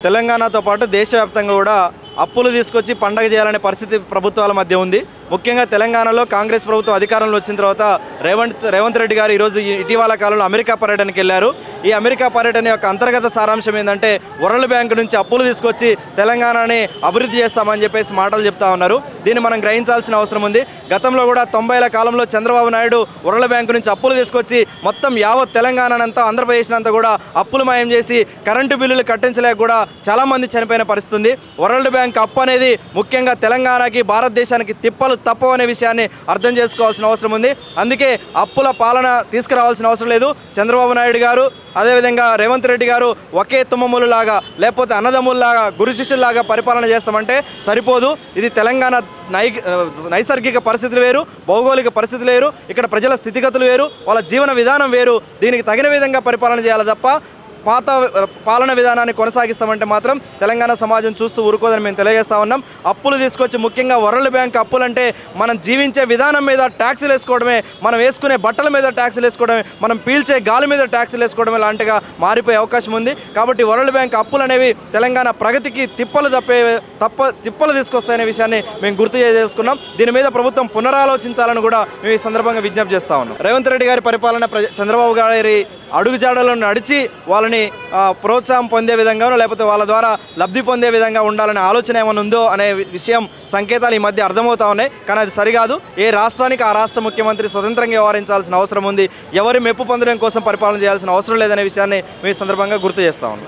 తెలంగాణతో పాటు దేశవ్యాప్తంగా కూడా అప్పులు తీసుకొచ్చి పండగ చేయాలనే పరిస్థితి ప్రభుత్వాల మధ్య ఉంది. ముఖ్యంగా తెలంగాణలో కాంగ్రెస్ ప్రభుత్వం అధికారంలో వచ్చిన తర్వాత రేవంత్ రెడ్డి గారు ఈరోజు ఇటీవల కాలంలో అమెరికా పర్యటనకి వెళ్ళారు. ఈ అమెరికా పర్యటన యొక్క అంతర్గత సారాంశం ఏంటంటే వరల్డ్ బ్యాంక్ నుంచి అప్పులు తీసుకొచ్చి తెలంగాణని అభివృద్ధి చేస్తామని చెప్పేసి మాటలు చెప్తా ఉన్నారు. దీన్ని మనం గ్రహించాల్సిన అవసరం ఉంది. గతంలో కూడా 90ల కాలంలో చంద్రబాబు నాయుడు వరల్డ్ బ్యాంక్ నుంచి అప్పులు తీసుకొచ్చి మొత్తం యావత్ తెలంగాణనంతా ఆంధ్రప్రదేశ్నంతా కూడా అప్పులు మాయం చేసి కరెంటు బిల్లులు కట్టించలేక కూడా చాలామంది చనిపోయిన పరిస్థితి ఉంది. వరల్డ్ బ్యాంక్ అప్పు అనేది ముఖ్యంగా తెలంగాణకి భారతదేశానికి తిప్పలు తప్పు అనే విషయాన్ని అర్థం చేసుకోవాల్సిన అవసరం ఉంది. అందుకే అప్పుల పాలన తీసుకురావాల్సిన అవసరం లేదు. చంద్రబాబు నాయుడు గారు అదేవిధంగా రేవంత్ రెడ్డి గారు ఒకే తుమ్మములులాగా లేకపోతే అన్నదమ్ముల్లాగా గురు శిష్యుల్లాగా పరిపాలన చేస్తామంటే సరిపోదు. ఇది తెలంగాణ నైసర్గిక పరిస్థితులు వేరు, భౌగోళిక పరిస్థితులు వేరు, ఇక్కడ ప్రజల స్థితిగతులు వేరు, వాళ్ళ జీవన విధానం వేరు. దీనికి తగిన విధంగా పరిపాలన చేయాలి తప్ప పాత పాలన విధానాన్ని కొనసాగిస్తామంటే మాత్రం తెలంగాణ సమాజం చూస్తూ ఊరుకోదని మేము తెలియజేస్తా ఉన్నాం. అప్పులు తీసుకొచ్చి ముఖ్యంగా వరల్డ్ బ్యాంక్ అప్పులంటే మనం జీవించే విధానం మీద ట్యాక్సులు వేసుకోవడమే, మనం వేసుకునే బట్టల మీద ట్యాక్సులు వేసుకోవడమే, మనం పీల్చే గాలి మీద ట్యాక్సులు వేసుకోవడమే లాంటిగా మారిపోయే అవకాశం ఉంది. కాబట్టి వరల్డ్ బ్యాంక్ అప్పులు అనేవి తెలంగాణ ప్రగతికి తిప్పలు తీసుకొస్తాయనే విషయాన్ని మేము గుర్తు చేసుకున్నాం. దీని మీద ప్రభుత్వం పునరాలోచించాలని కూడా మేము ఈ సందర్భంగా విజ్ఞప్తి చేస్తా ఉన్నాం. రేవంత్ రెడ్డి గారి పరిపాలన చంద్రబాబు గారి అడుగుజాడలను నడిచి వాళ్ళని ప్రోత్సాహం పొందే విధంగానో లేకపోతే వాళ్ళ ద్వారా లబ్ధి పొందే విధంగా ఉండాలనే ఆలోచన ఏమైనా ఉందో అనే విషయం సంకేతాలు ఈ మధ్య అర్థమవుతా ఉన్నాయి. కానీ అది సరికాదు. ఏ రాష్ట్రానికి ఆ రాష్ట్ర ముఖ్యమంత్రి స్వతంత్రంగా వ్యవహరించాల్సిన అవసరం ఉంది. ఎవరి మెప్పు పొందడం కోసం పరిపాలన చేయాల్సిన అవసరం లేదనే విషయాన్ని మీ సందర్భంగా గుర్తు చేస్తా ఉన్నాం.